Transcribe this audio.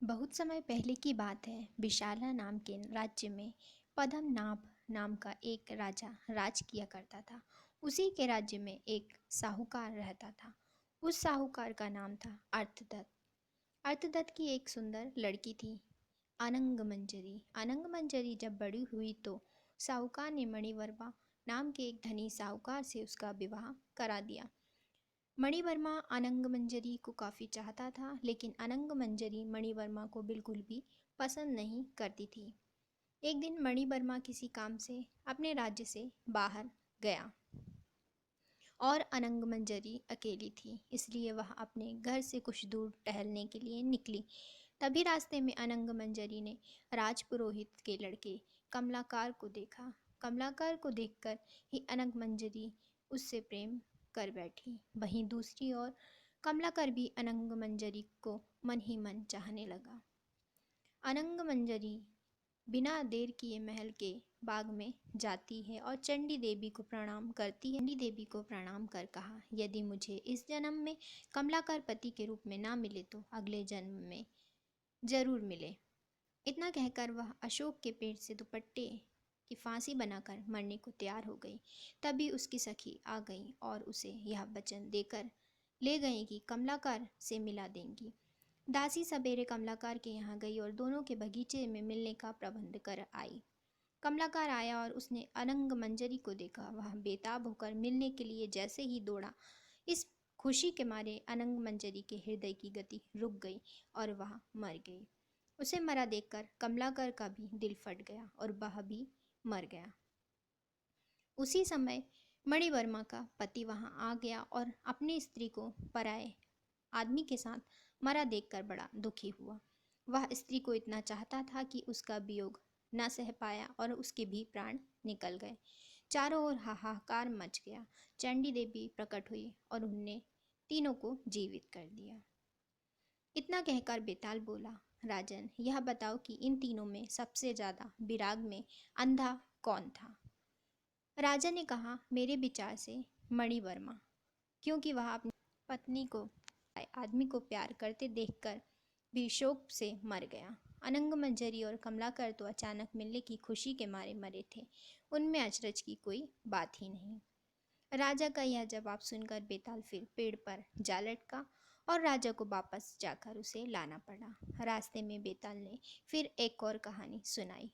बहुत समय पहले की बात है। विशाला नाम के राज्य में पद्मनाभ नाम का एक राजा राज किया करता था। उसी के राज्य में एक साहूकार रहता था। उस साहूकार का नाम था अर्थदत्त। अर्थदत्त की एक सुंदर लड़की थी, अनंग मंजरी। अनंग मंजरी जब बड़ी हुई तो साहूकार ने मणिवर्मा नाम के एक धनी साहूकार से उसका विवाह करा दिया। मणिवर्मा अनंग मंजरी को काफ़ी चाहता था, लेकिन अनंग मंजरी मणिवर्मा को बिल्कुल भी पसंद नहीं करती थी। एक दिन मणिवर्मा किसी काम से अपने राज्य से बाहर गया और अनंग मंजरी अकेली थी, इसलिए वह अपने घर से कुछ दूर टहलने के लिए निकली। तभी रास्ते में अनंग मंजरी ने राजपुरोहित के लड़के कमलाकार को देखा। कमलाकार को देखकर ही अनंग मंजरी उससे प्रेम कर बैठी। वहीं दूसरी ओर कमलाकर भी अनंग मंजरी को मन ही मन चाहने लगा। अनंग मंजरी बिना देर किए महल के बाग में जाती है और चंडी देवी को प्रणाम करती है। चंडी देवी को प्रणाम कर कहा, यदि मुझे इस जन्म में कमलाकर पति के रूप में ना मिले तो अगले जन्म में जरूर मिले। इतना कहकर वह अशोक के पेड़ से दुपट्टे की फांसी बनाकर मरने को तैयार हो गई। तभी उसकी सखी आ गई और उसे यह वचन देकर ले गई कि कमलाकर से मिला देंगी। दासी सवेरे कमलाकार के यहाँ गई और दोनों के बगीचे में मिलने का प्रबंध कर आई। कमलाकार आया और उसने अनंग मंजरी को देखा। वह बेताब होकर मिलने के लिए जैसे ही दौड़ा, इस खुशी के मारे अनंग मंजरी के हृदय की गति रुक गई और वह मर गई। उसे मरा देखकर कमलाकर का भी दिल फट गया और वह भी मर गया। उसी समय मणिवर्मा का पति वहां आ गया और अपनी स्त्री को पराये आदमी के साथ मरा देखकर बड़ा दुखी हुआ। वह स्त्री को इतना चाहता था कि उसका वियोग न सह पाया और उसके भी प्राण निकल गए। चारों ओर हाहाकार मच गया। चंडी देवी प्रकट हुई और उन्होंने तीनों को जीवित कर दिया। इतना कहकर बेताल बोला, राजन, यह बताओ कि इन तीनों में सबसे ज्यादा विराग में अंधा कौन था। राजा ने कहा, मेरे विचार से मणिवर्मा, क्योंकि वह अपनी पत्नी को आदमी को प्यार करते देखकर भी शोक से मर गया। अनंग मंजरी और कमलाकर तो अचानक मिलने की खुशी के मारे मरे थे। उनमें अचरज की कोई बात ही नहीं। राजा का यह जवाब सुनकर बेताल फिर पेड़ पर जा लटका और राजा को वापस जाकर उसे लाना पड़ा। रास्ते में बेताल ने फिर एक और कहानी सुनाई।